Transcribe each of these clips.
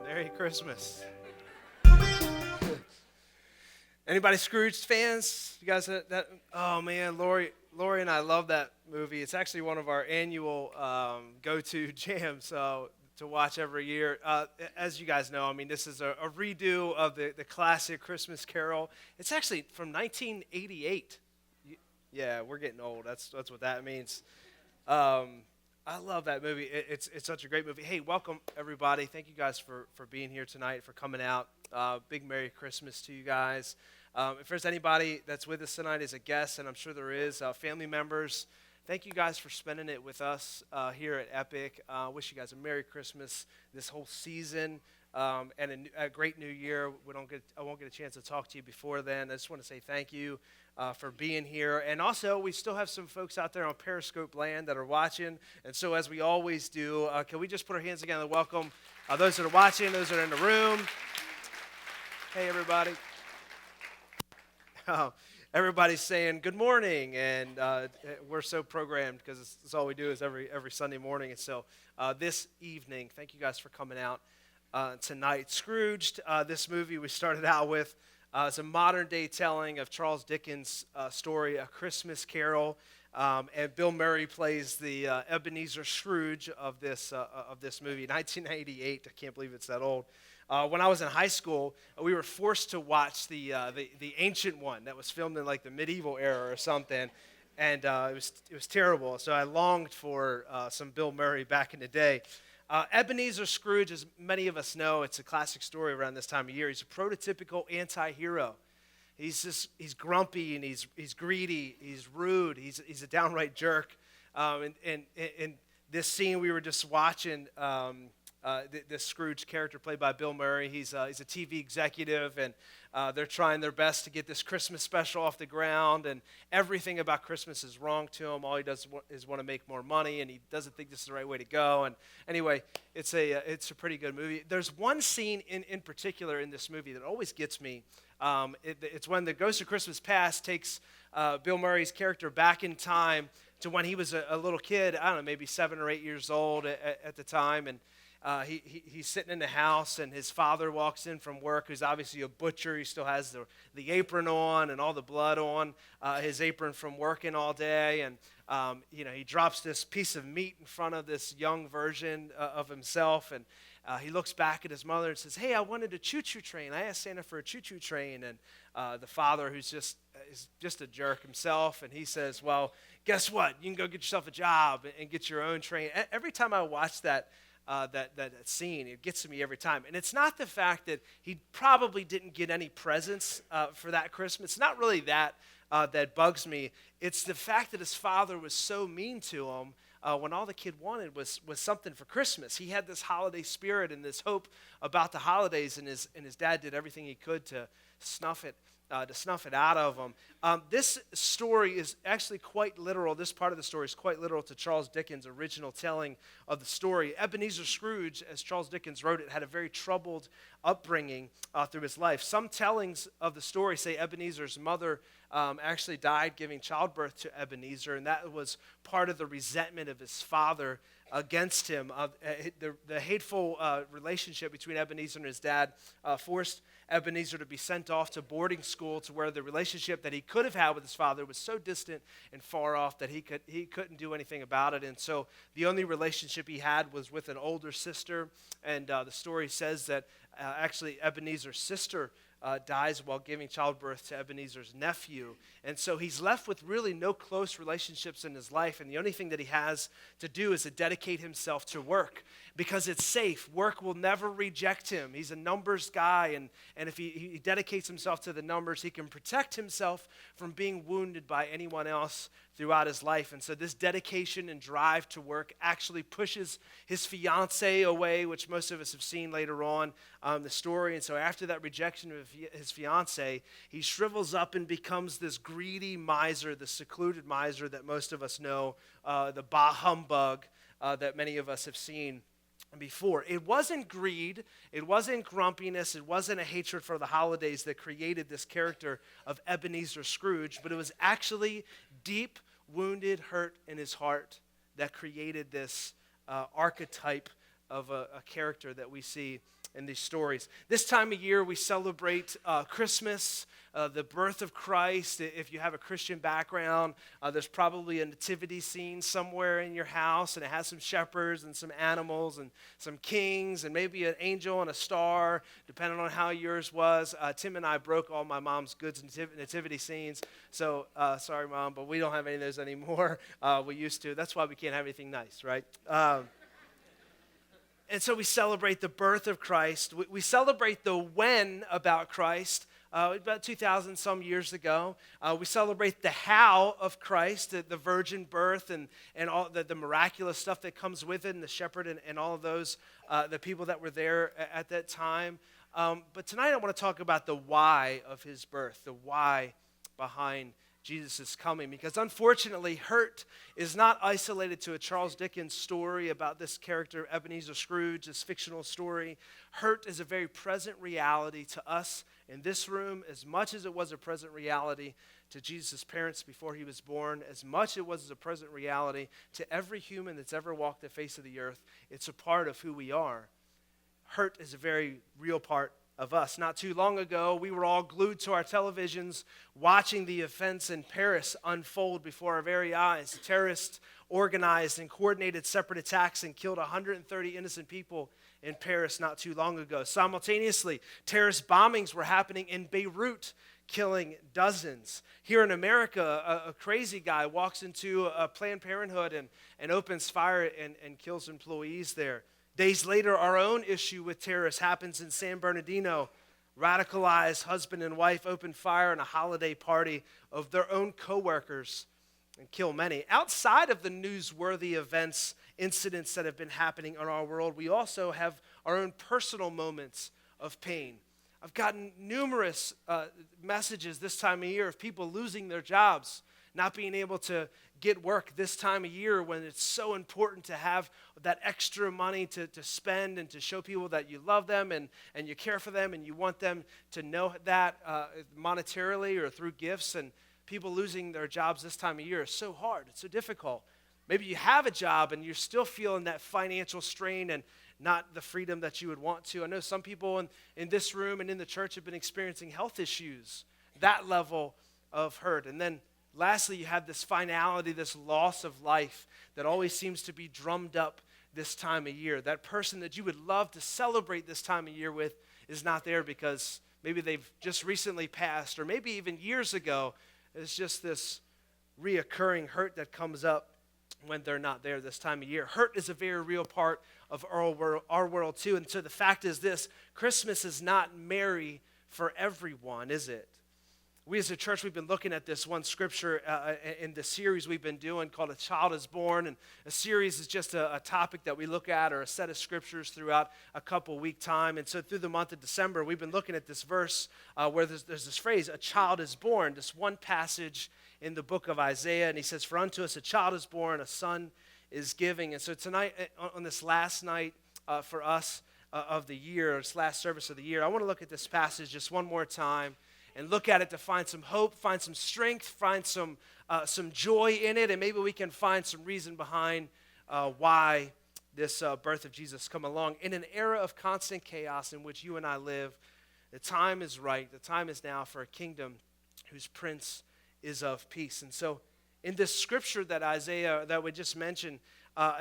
Merry Christmas. Anybody Scrooge fans? You guys that? Oh man, Lori and I love that movie. It's actually one of our annual go-to jams to watch every year. As you guys know, I mean, this is a redo of the classic Christmas Carol. It's actually from 1988. Yeah, we're getting old. That's what that means. I love that movie. It's such a great movie. Hey, welcome everybody. Thank you guys for being here tonight, for coming out. Big Merry Christmas to you guys. If there's anybody that's with us tonight as a guest, and I'm sure there is, family members, thank you guys for spending it with us here at Epic. Wish you guys a Merry Christmas this whole season and a great New Year. I won't get a chance to talk to you before then. I just want to say thank you for being here. And also, we still have some folks out there on Periscope land that are watching. And so, as we always do, can we just put our hands together and welcome those that are watching, those that are in the room. Hey, everybody. Everybody's saying good morning, and we're so programmed because it's all we do is every Sunday morning. And so this evening, thank you guys for coming out tonight. Scrooged, this movie we started out with, is a modern-day telling of Charles Dickens' story, A Christmas Carol, and Bill Murray plays the Ebenezer Scrooge of this movie, 1988. I can't believe it's that old. When I was in high school, we were forced to watch the ancient one that was filmed in like the medieval era or something, and it was terrible. So I longed for some Bill Murray back in the day. Ebenezer Scrooge, as many of us know, it's a classic story around this time of year. He's a prototypical anti-hero. He's grumpy and he's greedy. He's rude. He's a downright jerk. And in this scene we were just watching. This Scrooge character played by Bill Murray. He's a TV executive, and they're trying their best to get this Christmas special off the ground, and everything about Christmas is wrong to him. All he does is want to make more money, and he doesn't think this is the right way to go. And anyway, it's a pretty good movie. There's one scene in particular in this movie that always gets me. It's when the Ghost of Christmas Past takes Bill Murray's character back in time to when he was a little kid, I don't know, maybe 7 or 8 years old at the time, and he's sitting in the house, and his father walks in from work, who's obviously a butcher. He still has the apron on and all the blood on his apron from working all day. And, he drops this piece of meat in front of this young version of himself. And he looks back at his mother and says, "Hey, I wanted a choo-choo train. I asked Santa for a choo-choo train." And the father, who's just a jerk himself, and he says, "Well, guess what? You can go get yourself a job and get your own train." Every time I watch that scene, it gets to me every time. And it's not the fact that he probably didn't get any presents for that Christmas. It's not really that bugs me. It's the fact that his father was so mean to him when all the kid wanted was something for Christmas. He had this holiday spirit and this hope about the holidays, and his dad did everything he could to snuff it out of him. This story is actually quite literal. This part of the story is quite literal to Charles Dickens' original telling of the story. Ebenezer Scrooge, as Charles Dickens wrote it, had a very troubled upbringing through his life. Some tellings of the story say Ebenezer's mother actually died giving childbirth to Ebenezer, and that was part of the resentment of his father against him. The hateful relationship between Ebenezer and his dad forced Ebenezer to be sent off to boarding school, to where the relationship that he could have had with his father was so distant and far off that he couldn't do anything about it. And so the only relationship he had was with an older sister. And the story says that actually Ebenezer's sister dies while giving childbirth to Ebenezer's nephew. And so he's left with really no close relationships in his life, and the only thing that he has to do is to dedicate himself to work because it's safe. Work will never reject him. He's a numbers guy, and if he dedicates himself to the numbers, he can protect himself from being wounded by anyone else throughout his life. And so this dedication and drive to work actually pushes his fiancée away, which most of us have seen later on the story. And so after that rejection of his fiancée, he shrivels up and becomes this greedy miser, the secluded miser that most of us know, the bah humbug that many of us have seen before. It wasn't greed, it wasn't grumpiness, it wasn't a hatred for the holidays that created this character of Ebenezer Scrooge, but it was actually deep, wounded hurt in his heart that created this archetype of a character that we see in these stories. This time of year, we celebrate Christmas, the birth of Christ. If you have a Christian background, there's probably a nativity scene somewhere in your house, and it has some shepherds and some animals and some kings and maybe an angel and a star, depending on how yours was. Tim and I broke all my mom's good nativity scenes, so sorry, Mom, but we don't have any of those anymore. We used to. That's why we can't have anything nice, right? And so we celebrate the birth of Christ. We celebrate the when about Christ. About 2,000 some years ago. We celebrate the how of Christ, the virgin birth and all the miraculous stuff that comes with it, and the shepherd and all of those, the people that were there at that time. But tonight I want to talk about the why of his birth, the why behind Jesus' coming, because unfortunately, hurt is not isolated to a Charles Dickens story about this character, Ebenezer Scrooge, this fictional story. Hurt is a very present reality to us in this room, as much as it was a present reality to Jesus' parents before he was born, as much as it was a present reality to every human that's ever walked the face of the earth. It's a part of who we are. Hurt is a very real part of us. Not too long ago, we were all glued to our televisions watching the events in Paris unfold before our very eyes. Terrorists organized and coordinated separate attacks and killed 130 innocent people in Paris not too long ago. Simultaneously, terrorist bombings were happening in Beirut, killing dozens. Here in America, a crazy guy walks into a Planned Parenthood and opens fire and kills employees there. Days later, our own issue with terrorists happens in San Bernardino. Radicalized husband and wife open fire on a holiday party of their own coworkers and kill many. Outside of the newsworthy events, incidents that have been happening in our world, we also have our own personal moments of pain. I've gotten numerous messages this time of year of people losing their jobs, not being able to get work this time of year when it's so important to have that extra money to spend and to show people that you love them and you care for them and you want them to know that monetarily or through gifts. And people losing their jobs this time of year is so hard. It's so difficult. Maybe you have a job and you're still feeling that financial strain and not the freedom that you would want to. I know some people in this room and in the church have been experiencing health issues, that level of hurt. And then lastly, you have this finality, this loss of life that always seems to be drummed up this time of year. That person that you would love to celebrate this time of year with is not there because maybe they've just recently passed, or maybe even years ago. It's just this reoccurring hurt that comes up when they're not there this time of year. Hurt is a very real part of our world too. And so the fact is this: Christmas is not merry for everyone, is it? We as a church, we've been looking at this one scripture in the series we've been doing called A Child is Born. And a series is just a topic that we look at, or a set of scriptures throughout a couple week time. And so through the month of December, we've been looking at this verse where there's this phrase, a child is born, this one passage in the book of Isaiah. And he says, for unto us a child is born, a son is giving. And so tonight, on this last night for us of the year, this last service of the year, I want to look at this passage just one more time and look at it to find some hope, find some strength, find some joy in it, and maybe we can find some reason behind why this birth of Jesus come along. In an era of constant chaos in which you and I live, the time is right, the time is now for a kingdom whose prince is of peace. And so in this scripture that Isaiah, that we just mentioned,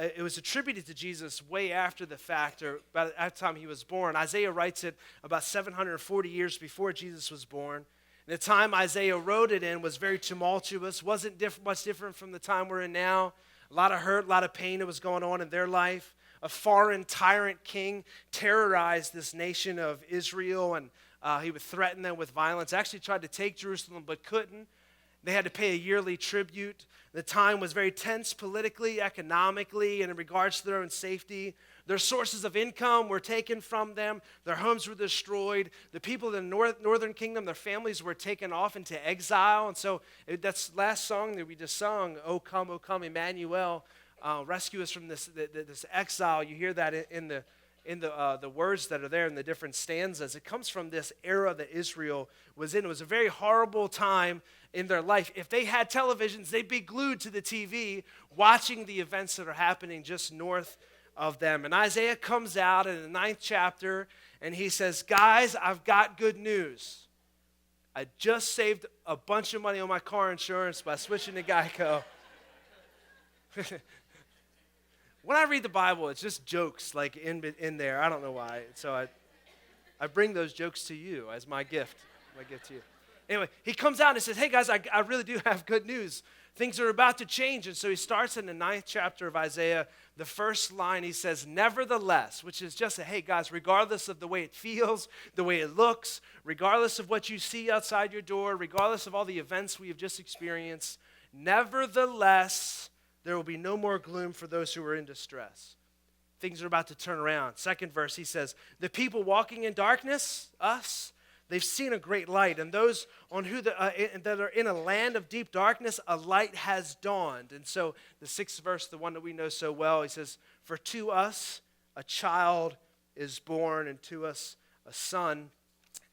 it was attributed to Jesus way after the fact, or about at the time he was born. Isaiah writes it about 740 years before Jesus was born. And the time Isaiah wrote it in was very tumultuous, wasn't much different from the time we're in now. A lot of hurt, a lot of pain that was going on in their life. A foreign tyrant king terrorized this nation of Israel, and he would threaten them with violence. Actually tried to take Jerusalem, but couldn't. They had to pay a yearly tribute. The time was very tense politically, economically, and in regards to their own safety. Their sources of income were taken from them. Their homes were destroyed. The people in the northern kingdom, their families were taken off into exile. And so that's last song that we just sung, O come, Emmanuel, rescue us from this exile. You hear that in the words that are there in the different stanzas. It comes from this era that Israel was in. It was a very horrible time in their life. If they had televisions, they'd be glued to the TV watching the events that are happening just north of them. And Isaiah comes out in the 9th chapter, and he says, guys, I've got good news. I just saved a bunch of money on my car insurance by switching to Geico. When I read the Bible, it's just jokes like in there. I don't know why. So I bring those jokes to you as my gift to you. Anyway, he comes out and says, hey guys, I really do have good news. Things are about to change. And so he starts in the 9th chapter of Isaiah. The first line, he says, nevertheless, which is just hey guys, regardless of the way it feels, the way it looks, regardless of what you see outside your door, regardless of all the events we have just experienced, nevertheless, there will be no more gloom for those who are in distress. Things are about to turn around. Second verse, he says, the people walking in darkness, us, they've seen a great light. And those that are in a land of deep darkness, a light has dawned. And so the 6th verse, the one that we know so well, he says, for to us a child is born, and to us a son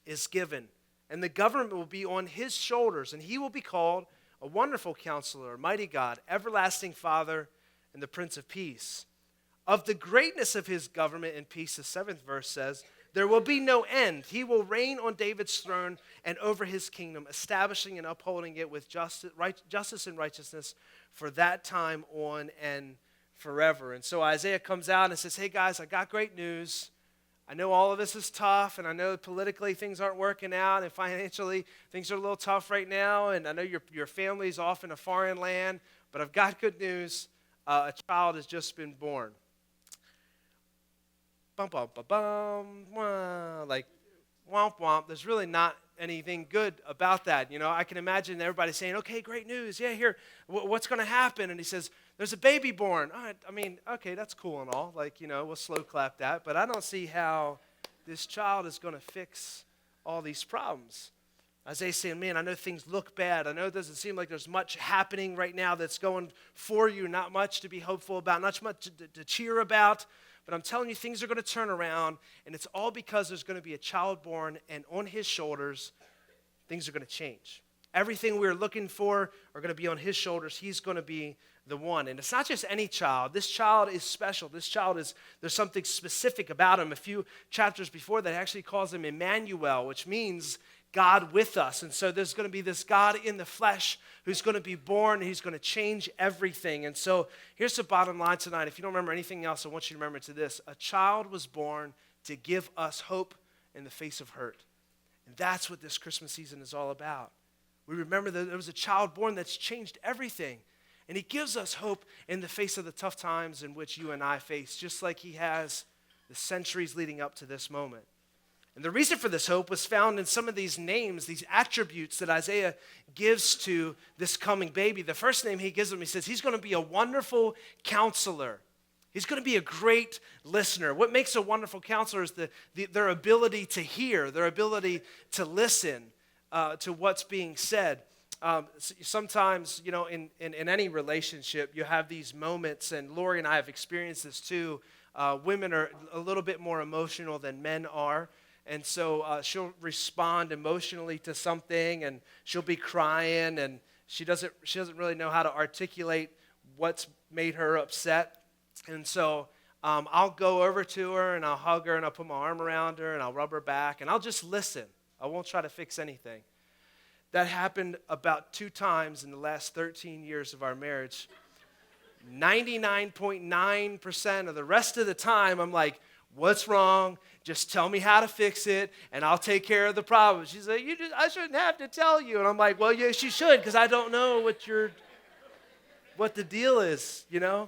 is given. And the government will be on his shoulders, and he will be called a wonderful counselor, a mighty God, everlasting Father, and the Prince of Peace. Of the greatness of his government and peace, the 7th verse says, there will be no end. He will reign on David's throne and over his kingdom, establishing and upholding it with justice and righteousness for that time on and forever. And so Isaiah comes out and says, hey guys, I got great news. I know all of this is tough, and I know politically things aren't working out, and financially things are a little tough right now, and I know your family's off in a foreign land, but I've got good news. A child has just been born. Bum, bum, bum, bum, wah, like womp, womp. There's really not anything good about that. You know, I can imagine everybody saying, okay, great news. Yeah, here, what's going to happen? And he says, there's a baby born. All right, I mean, okay, that's cool and all. Like, you know, we'll slow clap that. But I don't see how this child is going to fix all these problems. Isaiah's saying, man, I know things look bad. I know it doesn't seem like there's much happening right now that's going for you, not much to be hopeful about, not much to cheer about. But I'm telling you, things are going to turn around, and it's all because there's going to be a child born, and on his shoulders, things are going to change. Everything we're looking for are going to be on his shoulders. He's going to be the one. And it's not just any child. This child is special. This child there's something specific about him. A few chapters before that actually calls him Emmanuel, which means God with us. And so there's going to be this God in the flesh who's going to be born, and he's going to change everything. And so here's the bottom line tonight. If you don't remember anything else, I want you to remember to this. A child was born to give us hope in the face of hurt. And that's what this Christmas season is all about. We remember that there was a child born that's changed everything. And he gives us hope in the face of the tough times in which you and I face, just like he has the centuries leading up to this moment. And the reason for this hope was found in some of these names, these attributes that Isaiah gives to this coming baby. The first name he gives him, he says, he's going to be a wonderful counselor. He's going to be a great listener. What makes a wonderful counselor is their ability to hear, their ability to listen to what's being said. Sometimes, you know, in any relationship, you have these moments, and Lori and I have experienced this too. Women are a little bit more emotional than men are. And so she'll respond emotionally to something, and she'll be crying, and she doesn't really know how to articulate what's made her upset. And so I'll go over to her, and I'll hug her, and I'll put my arm around her, and I'll rub her back, and I'll just listen. I won't try to fix anything. That happened about 2 times in the last 13 years of our marriage. 99.9% of the rest of the time, I'm like, what's wrong? Just tell me how to fix it, and I'll take care of the problem. She's like, I shouldn't have to tell you. And I'm like, well, yes, you should, because I don't know what the deal is, you know?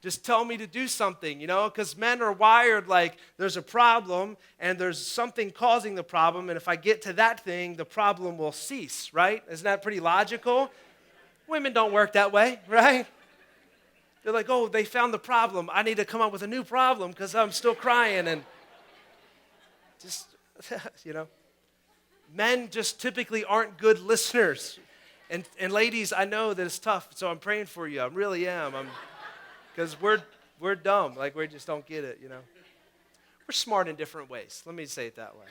Just tell me to do something, you know? Because men are wired like there's a problem, and there's something causing the problem, and if I get to that thing, the problem will cease, right? Isn't that pretty logical? Women don't work that way, right? They're like, oh, they found the problem. I need to come up with a new problem because I'm still crying. And just, you know, men just typically aren't good listeners. And ladies, I know that it's tough, so I'm praying for you. I really am. Because we're dumb. Like, we just don't get it, you know. We're smart in different ways. Let me say it that way.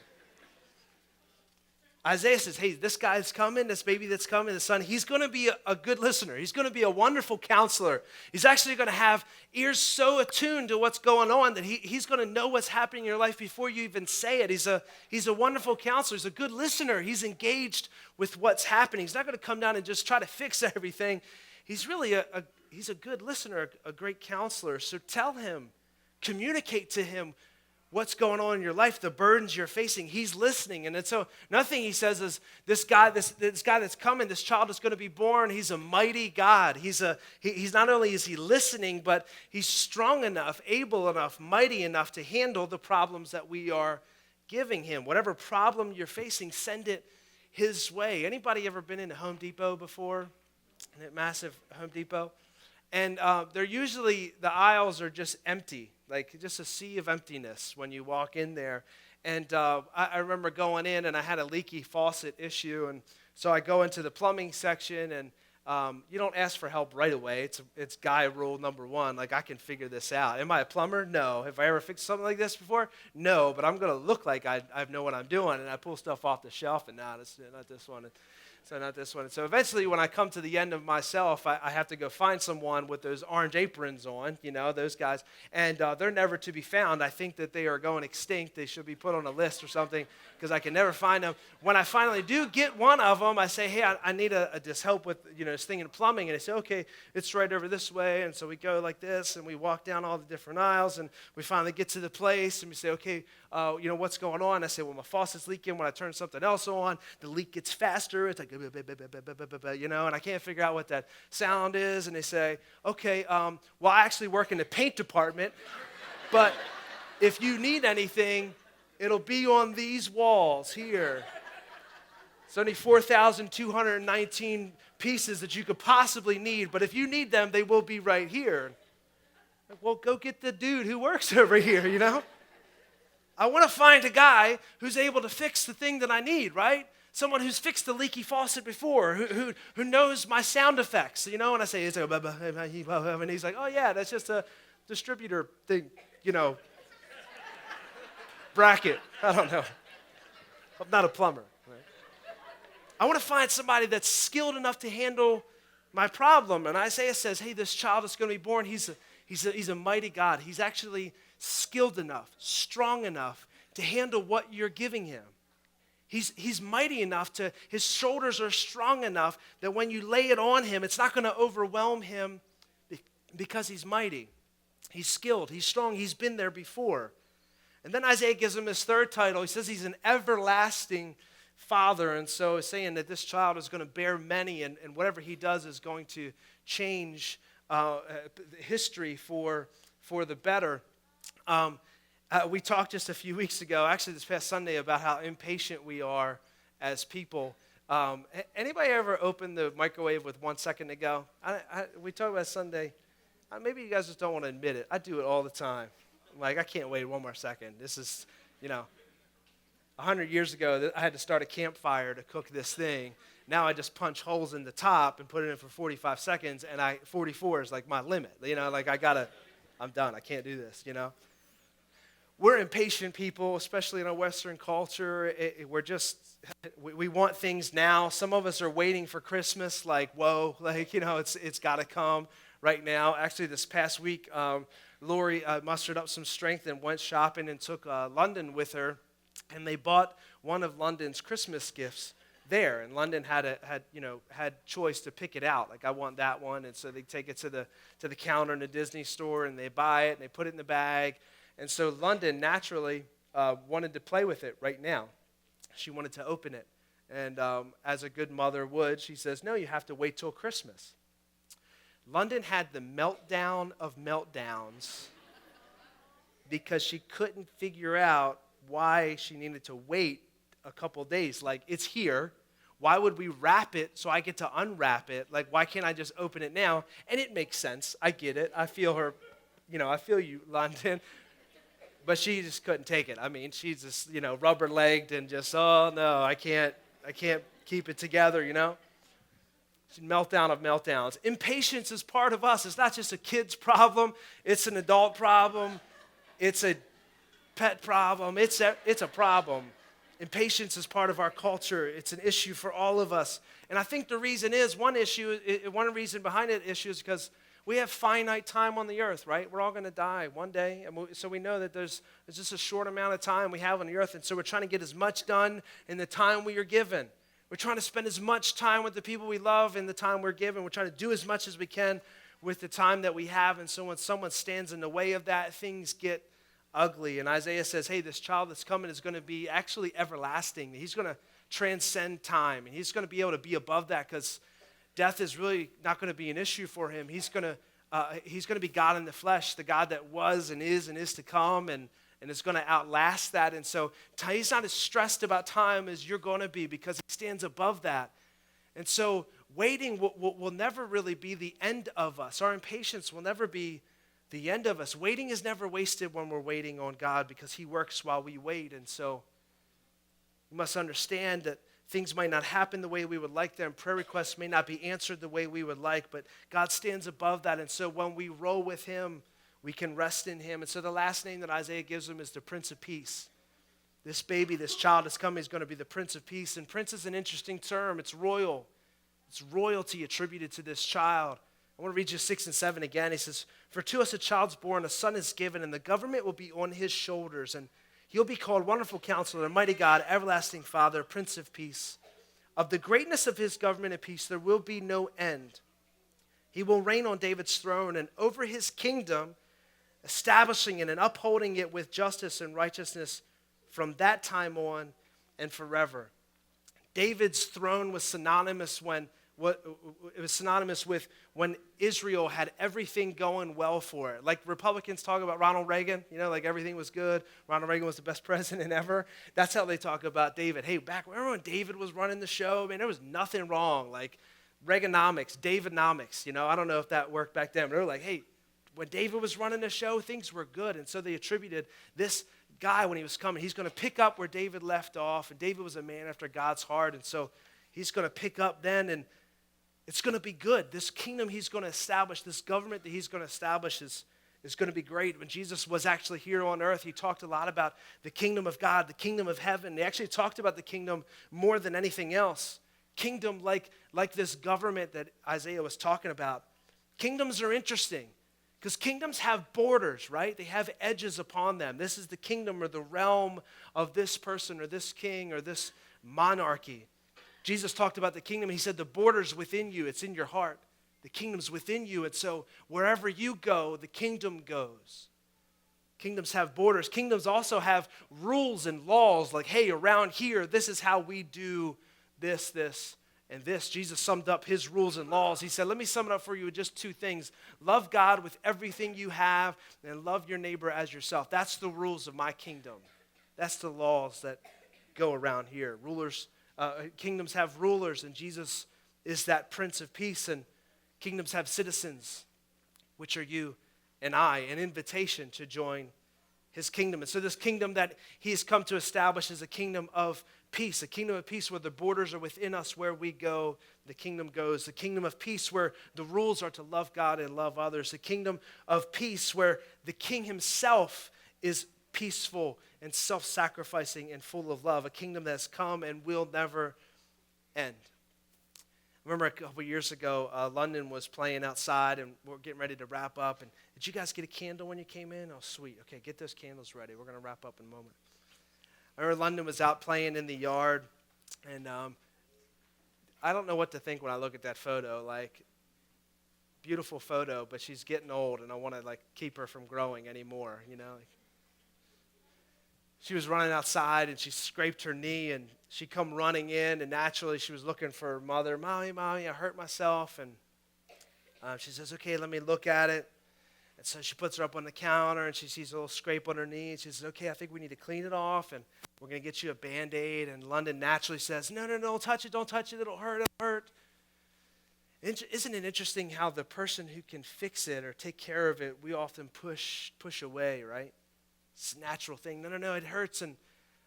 Isaiah says, hey, this guy's coming, this baby that's coming, the son, he's going to be a good listener. He's going to be a wonderful counselor. He's actually going to have ears so attuned to what's going on that he's going to know what's happening in your life before you even say it. He's a wonderful counselor. He's a good listener. He's engaged with what's happening. He's not going to come down and just try to fix everything. He's really he's a good listener, a great counselor. So tell him, communicate to him what's going on in your life, the burdens you're facing. He's listening. And so nothing he says is, this guy that's coming, this child is going to be born, he's a mighty God. He's not only is he listening, but he's strong enough, able enough, mighty enough to handle the problems that we are giving him. Whatever problem you're facing, send it his way. Anybody ever been in a Home Depot before? That massive Home Depot? And they're usually, the aisles are just empty. Like just a sea of emptiness when you walk in there. And I remember going in and I had a leaky faucet issue. And so I go into the plumbing section and you don't ask for help right away. It's guy rule number one. Like I can figure this out. Am I a plumber? No. Have I ever fixed something like this before? No. But I'm going to look like I know what I'm doing. And I pull stuff off the shelf and not this one. So not this one. So eventually when I come to the end of myself, I have to go find someone with those orange aprons on, those guys. And they're never to be found. I think that they are going extinct. They should be put on a list or something because I can never find them. When I finally do get one of them, I say, hey, I need this help with, this thing in plumbing. And they say, okay, it's right over this way. And so we go like this and we walk down all the different aisles and we finally get to the place and we say, okay, what's going on? I say, well, my faucet's leaking. When I turn something else on, the leak gets faster. It's like, and I can't figure out what that sound is. And they say, okay, well, I actually work in the paint department, but if you need anything, it'll be on these walls here. It's only 4,219 pieces that you could possibly need, but if you need them, they will be right here. Well, go get the dude who works over here, I want to find a guy who's able to fix the thing that I need, right? Someone who's fixed a leaky faucet before, who knows my sound effects, and I say, it's like, and he's like, oh yeah, that's just a distributor thing, bracket. I don't know. I'm not a plumber. Right? I want to find somebody that's skilled enough to handle my problem. And Isaiah says, hey, this child is going to be born. He's a mighty God. He's actually skilled enough, strong enough to handle what you're giving him. He's mighty enough his shoulders are strong enough that when you lay it on him, it's not going to overwhelm him because he's mighty. He's skilled, he's strong, he's been there before. And then Isaiah gives him his third title. He says he's an everlasting father. And so he's saying that this child is going to bear many, and whatever he does is going to change history for the better. We talked just a few weeks ago, actually this past Sunday, about how impatient we are as people. Anybody ever open the microwave with 1 second to go? We talked about Sunday. Maybe you guys just don't want to admit it. I do it all the time. I can't wait one more second. This is, 100 years ago, I had to start a campfire to cook this thing. Now I just punch holes in the top and put it in for 45 seconds, and 44 is like my limit. I'm done. I can't do this, We're impatient people, especially in our Western culture. We want things now. Some of us are waiting for Christmas, it's got to come right now. Actually, this past week, Lori mustered up some strength and went shopping and took London with her, and they bought one of London's Christmas gifts there. And London had choice to pick it out. I want that one, and so they take it to the counter in the Disney store, and they buy it and they put it in the bag. And so London naturally wanted to play with it right now. She wanted to open it. And as a good mother would, she says, no, you have to wait till Christmas. London had the meltdown of meltdowns because she couldn't figure out why she needed to wait a couple days. It's here. Why would we wrap it so I get to unwrap it? Why can't I just open it now? And it makes sense. I get it. I feel her. I feel you, London. But she just couldn't take it. She's just, rubber-legged and just, oh, no, I can't keep it together, She's meltdown of meltdowns. Impatience is part of us. It's not just a kid's problem. It's an adult problem. It's a pet problem. It's a problem. Impatience is part of our culture. It's an issue for all of us. And I think the reason is, one reason behind it issue is because we have finite time on the earth, right? We're all going to die one day. And so we know that there's just a short amount of time we have on the earth. And so we're trying to get as much done in the time we are given. We're trying to spend as much time with the people we love in the time we're given. We're trying to do as much as we can with the time that we have. And so when someone stands in the way of that, things get ugly. And Isaiah says, hey, this child that's coming is going to be actually everlasting. He's going to transcend time, and he's going to be able to be above that, because death is really not going to be an issue for him. He's going to be God in the flesh, the God that was and is to come, and is going to outlast that. And so he's not as stressed about time as you're going to be, because he stands above that. And so waiting will never really be the end of us. Our impatience will never be the end of us. Waiting is never wasted when we're waiting on God, because he works while we wait. And so we must understand that things might not happen the way we would like them. Prayer requests may not be answered the way we would like, but God stands above that. And so when we roll with him, we can rest in him. And so the last name that Isaiah gives him is the Prince of Peace. This baby, this child that's coming is going to be the Prince of Peace. And Prince is an interesting term. It's royal. It's royalty attributed to this child. I want to read you 6 and 7 again. He says, for to us a child's born, a son is given, and the government will be on his shoulders. And he'll be called Wonderful Counselor, Mighty God, Everlasting Father, Prince of Peace. Of the greatness of his government and peace there will be no end. He will reign on David's throne and over his kingdom, establishing it and upholding it with justice and righteousness from that time on and forever. David's throne was synonymous with when Israel had everything going well for it. Like Republicans talk about Ronald Reagan, like everything was good. Ronald Reagan was the best president ever. That's how they talk about David. Hey, back when David was running the show, man, there was nothing wrong. Like Reaganomics, Davidonomics, I don't know if that worked back then. But they were like, hey, when David was running the show, things were good. And so they attributed this guy, when he was coming, he's going to pick up where David left off. And David was a man after God's heart. And so he's going to pick up then, and it's going to be good. This kingdom he's going to establish, this government that he's going to establish is going to be great. When Jesus was actually here on earth, he talked a lot about the kingdom of God, the kingdom of heaven. He actually talked about the kingdom more than anything else. Kingdom like this government that Isaiah was talking about. Kingdoms are interesting because kingdoms have borders, right? They have edges upon them. This is the kingdom or the realm of this person or this king or this monarchy. Jesus talked about the kingdom. He said the border's within you. It's in your heart. The kingdom's within you. And so wherever you go, the kingdom goes. Kingdoms have borders. Kingdoms also have rules and laws like, hey, around here, this is how we do this, and this. Jesus summed up his rules and laws. He said, let me sum it up for you with just 2 things. Love God with everything you have and love your neighbor as yourself. That's the rules of my kingdom. That's the laws that go around here. Kingdoms have rulers, and Jesus is that Prince of Peace, and kingdoms have citizens, which are you and I, an invitation to join his kingdom. And so this kingdom that he has come to establish is a kingdom of peace, a kingdom of peace where the borders are within us, where we go, the kingdom goes. The kingdom of peace where the rules are to love God and love others. The kingdom of peace where the king himself is peaceful and self-sacrificing and full of love. A kingdom that has come and will never end. I remember a couple years ago, London was playing outside, and we're getting ready to wrap up. And did you guys get a candle when you came in? Oh, sweet. Okay, get those candles ready. We're going to wrap up in a moment. I remember London was out playing in the yard, and I don't know what to think when I look at that photo. Like, beautiful photo, but she's getting old, and I want to keep her from growing anymore. She was running outside, and she scraped her knee, and she come running in, and naturally she was looking for her mother. Mommy, I hurt myself. And she says, okay, let me look at it. And so she puts her up on the counter, and she sees a little scrape on her knee. And she says, okay, I think we need to clean it off, and we're going to get you a Band-Aid. And London naturally says, no, don't touch it, it'll hurt. Isn't it interesting how the person who can fix it or take care of it, we often push away, right? It's a natural thing. No, it hurts, and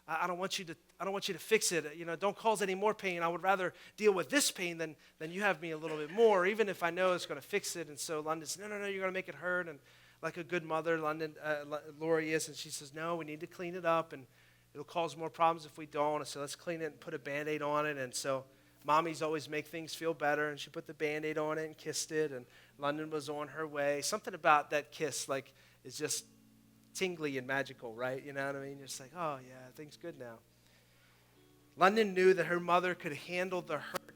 I don't want you to fix it. Don't cause any more pain. I would rather deal with this pain than you have me a little bit more, even if I know it's going to fix it. And so London says, no, you're going to make it hurt. And like a good mother, Lori is, and she says, no, we need to clean it up. And it'll cause more problems if we don't. And so let's clean it and put a Band-Aid on it. And so mommies always make things feel better. And she put the Band-Aid on it and kissed it. And London was on her way. Something about that kiss, like, is just tingly and magical, right? You know what I mean? You're just like, oh, yeah, things good now. London knew that her mother could handle the hurt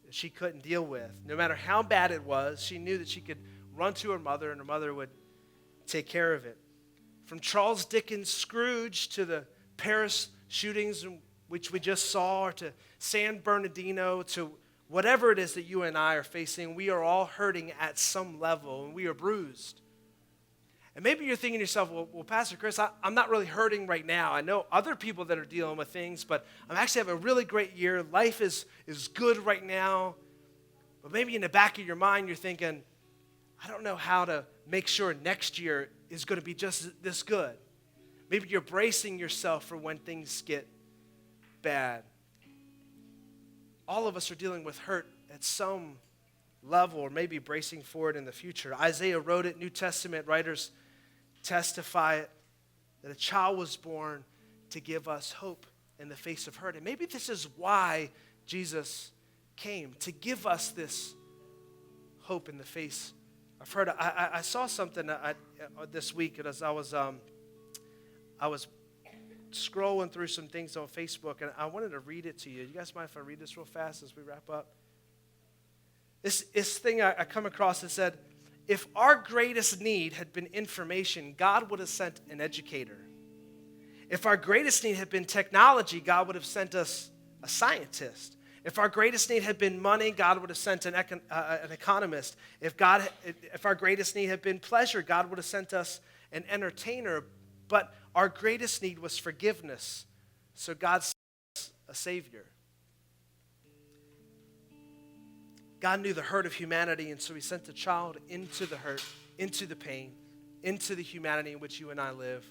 that she couldn't deal with. No matter how bad it was, she knew that she could run to her mother and her mother would take care of it. From Charles Dickens' Scrooge to the Paris shootings, which we just saw, or to San Bernardino, to whatever it is that you and I are facing, we are all hurting at some level, and we are bruised. And maybe you're thinking to yourself, well, Pastor Chris, I'm not really hurting right now. I know other people that are dealing with things, but I'm actually having a really great year. Life is good right now. But maybe in the back of your mind, you're thinking, I don't know how to make sure next year is going to be just this good. Maybe you're bracing yourself for when things get bad. All of us are dealing with hurt at some level, or maybe bracing for it in the future. Isaiah wrote it. New Testament writers testify it, that a child was born to give us hope in the face of hurt. And maybe this is why Jesus came, to give us this hope in the face of hurt. I saw something this week as I was scrolling through some things on Facebook, and I wanted to read it to you. You guys mind if I read this real fast as we wrap up? This thing I come across that said, if our greatest need had been information, God would have sent an educator. If our greatest need had been technology, God would have sent us a scientist. If our greatest need had been money, God would have sent an economist. If our greatest need had been pleasure, God would have sent us an entertainer. But our greatest need was forgiveness, so God sent us a Savior. God knew the hurt of humanity, and so he sent a child into the hurt, into the pain, into the humanity in which you and I live,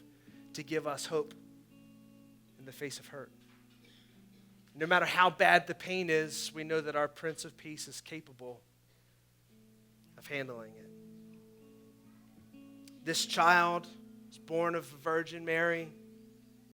to give us hope in the face of hurt. No matter how bad the pain is, we know that our Prince of Peace is capable of handling it. This child was born of a Virgin Mary.